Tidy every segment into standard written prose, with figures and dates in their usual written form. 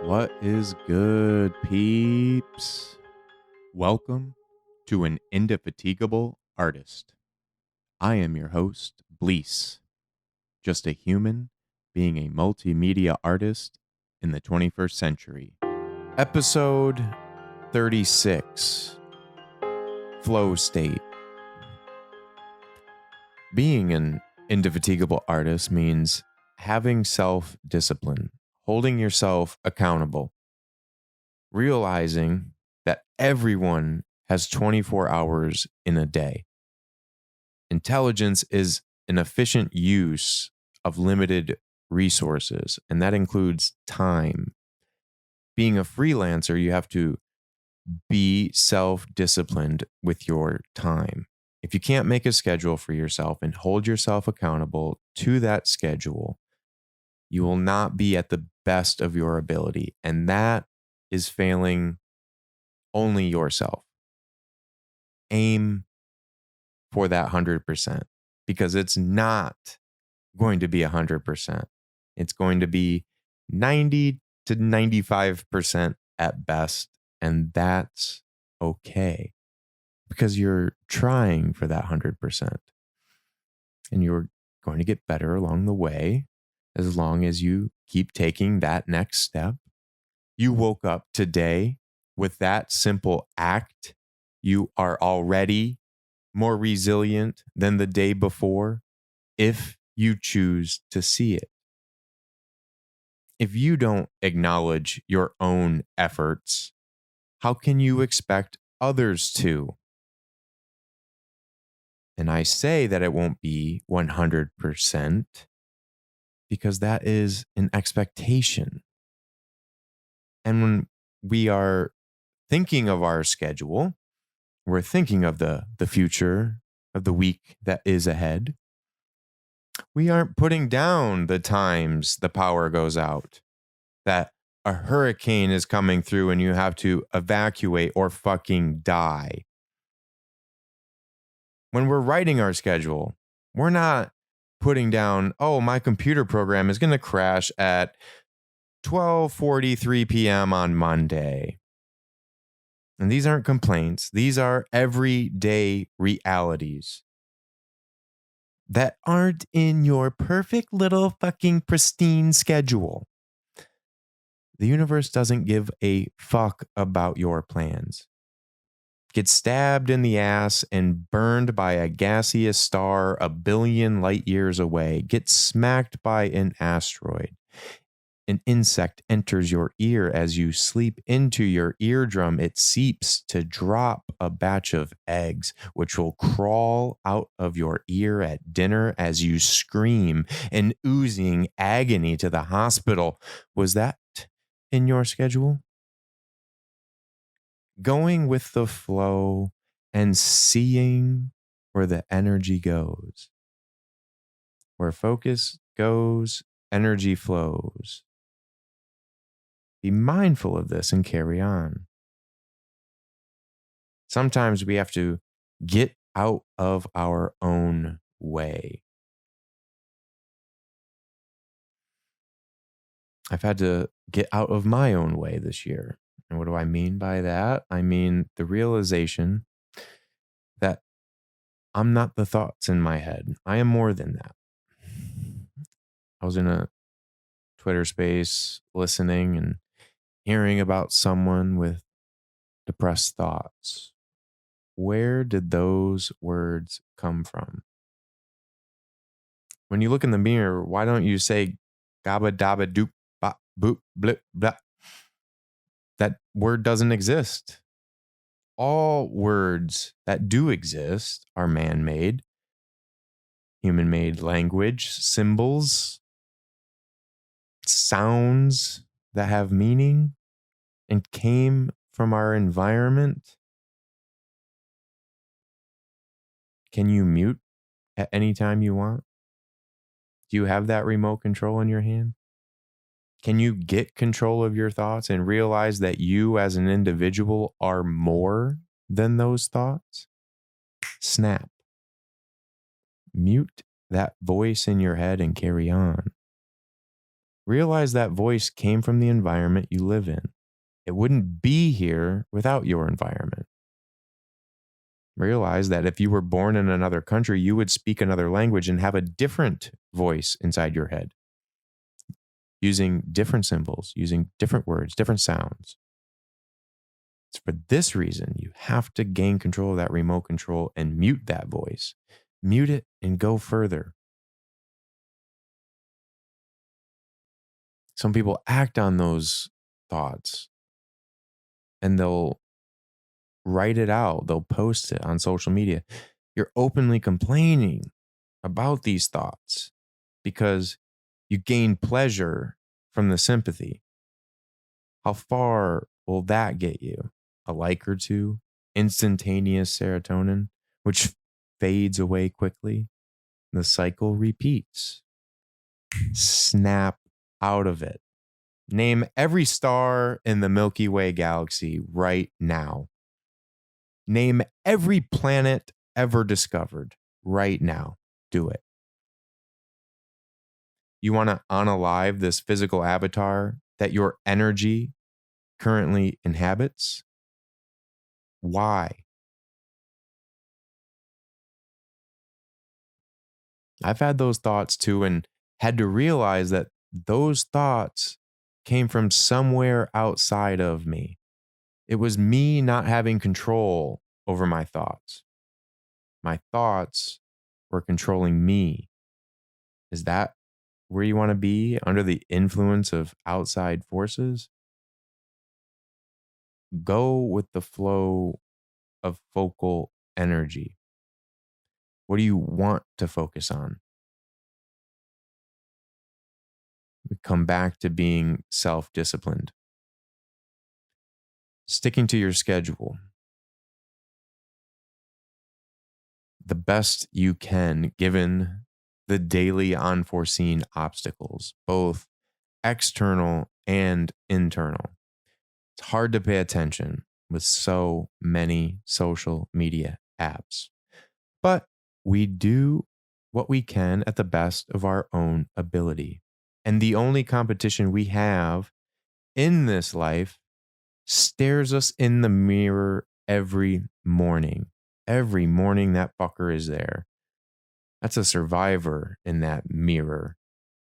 What is good, peeps? Welcome to an Indefatigable Artist. I am your host, Bleace, just a human being a multimedia artist in the 21st century. Episode 36, Flow State. Being an indefatigable artist means having self-discipline, holding yourself accountable, realizing that everyone has 24 hours in a day. Intelligence is an efficient use of limited resources, and that includes time. Being a freelancer, you have to be self-disciplined with your time. If you can't make a schedule for yourself and hold yourself accountable to that schedule, you will not be at the best of your ability. And that is failing only yourself. Aim for that 100% because it's not going to be 100%. It's going to be 90 to 95% at best. And that's okay because you're trying for that 100%. And you're going to get better along the way as long as you keep taking that next step. You woke up today with that simple act. You are already more resilient than the day before if you choose to see it. If you don't acknowledge your own efforts, how can you expect others to? And I say that it won't be 100% because that is an expectation. And when we are thinking of our schedule, we're thinking of the future of the week that is ahead. We aren't putting down the times the power goes out, that a hurricane is coming through and you have to evacuate or fucking die. When we're writing our schedule, we're not putting down, oh, my computer program is going to crash at 12:43 p.m. on Monday. And these aren't complaints. These are everyday realities that aren't in your perfect little fucking pristine schedule. The universe doesn't give a fuck about your plans. Get stabbed in the ass and burned by a gaseous star a billion light years away. Get smacked by an asteroid. An insect enters your ear as you sleep into your eardrum. It seeps to drop a batch of eggs, which will crawl out of your ear at dinner as you scream in oozing agony to the hospital. Was that in your schedule? Going with the flow and seeing where the energy goes. Where focus goes, energy flows. Be mindful of this and carry on. Sometimes we have to get out of our own way. I've had to get out of my own way this year. And what do I mean by that? I mean the realization that I'm not the thoughts in my head. I am more than that. I was in a Twitter space listening and hearing about someone with depressed thoughts. Where did those words come from? When you look in the mirror, why don't you say gabba dabba doop bop boop blip blah? That word doesn't exist. All words that do exist are man-made, human-made language, symbols, sounds that have meaning and came from our environment. Can you mute at any time you want? Do you have that remote control in your hand? Can you get control of your thoughts and realize that you as an individual are more than those thoughts? Snap. Mute that voice in your head and carry on. Realize that voice came from the environment you live in. It wouldn't be here without your environment. Realize that if you were born in another country, you would speak another language and have a different voice inside your head, using different symbols, using different words, different sounds. It's for this reason you have to gain control of that remote control and mute that voice. Mute it and go further. Some people act on those thoughts and they'll write it out. They'll post it on social media. You're openly complaining about these thoughts because you gain pleasure from the sympathy. How far will that get you? A like or two? Instantaneous serotonin, which fades away quickly. The cycle repeats. Snap out of it. Name every star in the Milky Way galaxy right now. Name every planet ever discovered right now. Do it. You want to unalive this physical avatar that your energy currently inhabits? Why? I've had those thoughts too and had to realize that those thoughts came from somewhere outside of me. It was me not having control over my thoughts. My thoughts were controlling me. Is that where you want to be, under the influence of outside forces? Go with the flow of focal energy. What do you want to focus on? We come back to being self-disciplined. Sticking to your schedule. The best you can, given the daily unforeseen obstacles, both external and internal. It's hard to pay attention with so many social media apps, but we do what we can at the best of our own ability. And the only competition we have in this life stares us in the mirror every morning. Every morning that fucker is there. That's a survivor in that mirror.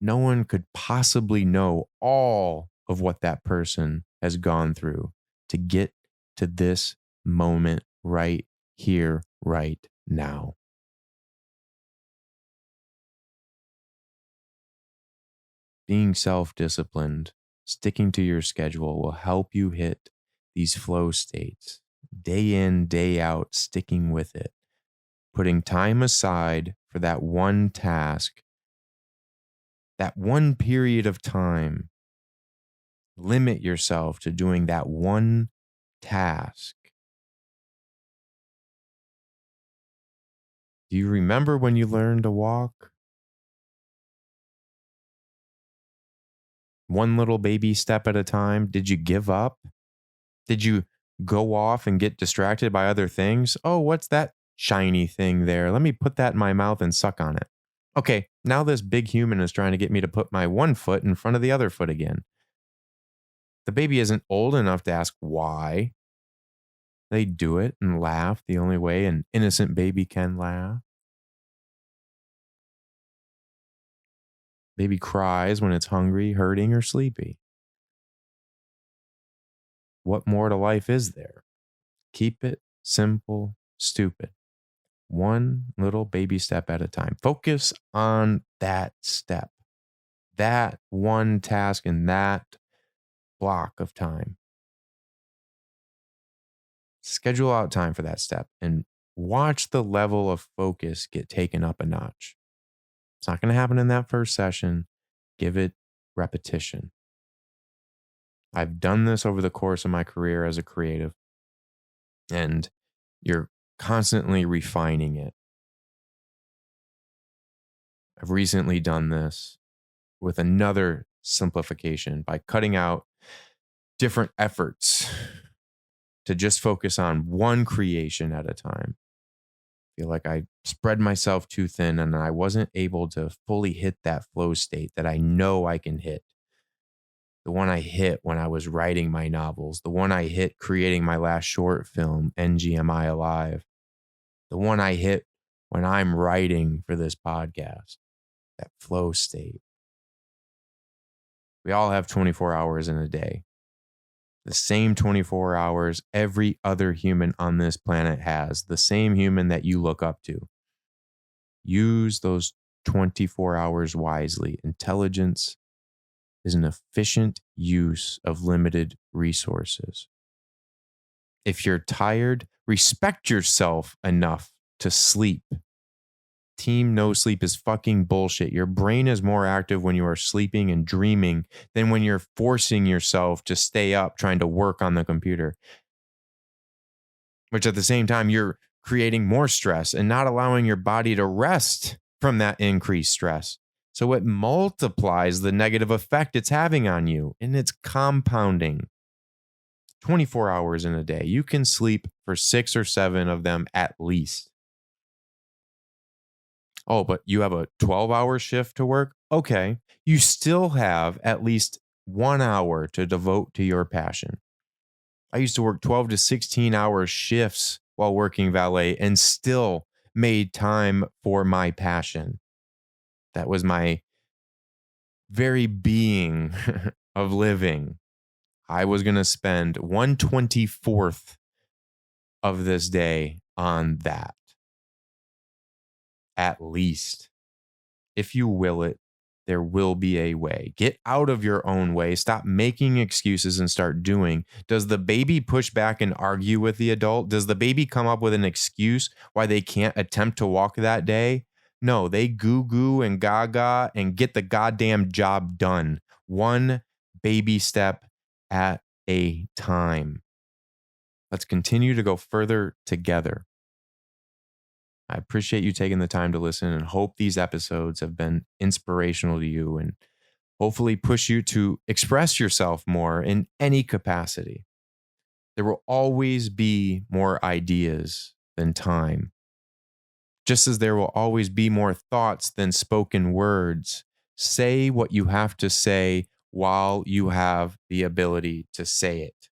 No one could possibly know all of what that person has gone through to get to this moment right here, right now. Being self-disciplined, sticking to your schedule will help you hit these flow states. Day in, day out, sticking with it. Putting time aside for that one task, that one period of time. Limit yourself to doing that one task. Do you remember when you learned to walk? One little baby step at a time. Did you give up? Did you go off and get distracted by other things? Oh, what's that shiny thing there? Let me put that in my mouth and suck on it. Okay, now this big human is trying to get me to put my one foot in front of the other foot again. The baby isn't old enough to ask why. They do it and laugh the only way an innocent baby can laugh. Baby cries when it's hungry, hurting, or sleepy. What more to life is there? Keep it simple, stupid. One little baby step at a time. Focus on that step, that one task in that block of time. Schedule out time for that step and watch the level of focus get taken up a notch. It's not going to happen in that first session. Give it repetition. I've done this over the course of my career as a creative, and you're constantly refining it. I've recently done this with another simplification by cutting out different efforts to just focus on one creation at a time. I feel like I spread myself too thin and I wasn't able to fully hit that flow state that I know I can hit the one I hit when I was writing my novels, the one I hit creating my last short film, NGMI Alive, the one I hit when I'm writing for this podcast, that flow state. We all have 24 hours in a day. The same 24 hours every other human on this planet has, the same human that you look up to. Use those 24 hours wisely. Intelligence is an efficient use of limited resources. If you're tired, respect yourself enough to sleep. Team no sleep is fucking bullshit. Your brain is more active when you are sleeping and dreaming than when you're forcing yourself to stay up trying to work on the computer. Which at the same time, you're creating more stress and not allowing your body to rest from that increased stress. So it multiplies the negative effect it's having on you, and it's compounding. 24 hours in a day. You can sleep for 6 or 7 of them at least. Oh, but you have a 12-hour shift to work? Okay. You still have at least 1 hour to devote to your passion. I used to work 12 to 16-hour shifts while working valet and still made time for my passion. That was my very being of living. I was going to spend 1/24th of this day on that. At least. If you will it, there will be a way. Get out of your own way. Stop making excuses and start doing. Does the baby push back and argue with the adult? Does the baby come up with an excuse why they can't attempt to walk that day? No, they goo and gaga and get the goddamn job done. One baby step at a time. Let's continue to go further together. I appreciate you taking the time to listen and hope these episodes have been inspirational to you and hopefully push you to express yourself more in any capacity. There will always be more ideas than time, just as there will always be more thoughts than spoken words. Say what you have to say while you have the ability to say it.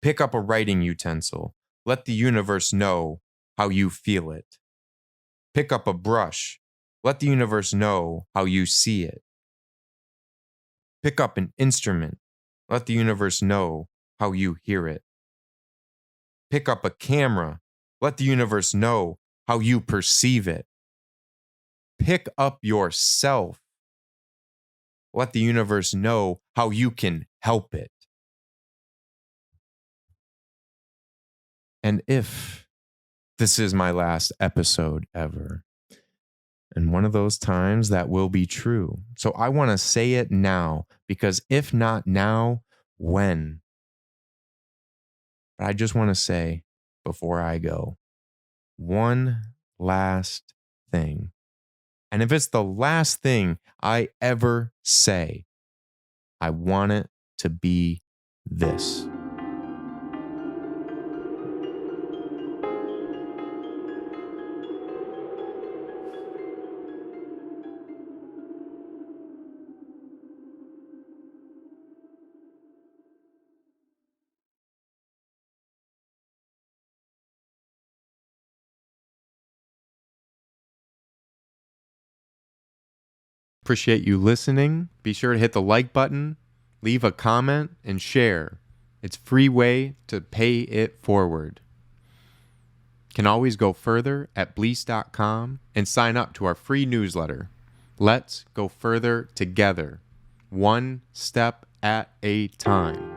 Pick up a writing utensil. Let the universe know how you feel it. Pick up a brush. Let the universe know how you see it. Pick up an instrument. Let the universe know how you hear it. Pick up a camera. Let the universe know how you perceive it. Pick up yourself. Let the universe know how you can help it. And if this is my last episode ever, and one of those times that will be true. So I want to say it now, because if not now, when? But I just want to say before I go, one last thing. And if it's the last thing I ever say, I want it to be this. Appreciate you listening. Be sure to hit the like button, leave a comment, and share. It's a free way to pay it forward. Can always go further at Bleace.com and sign up to our free newsletter. Let's go further together, one step at a time.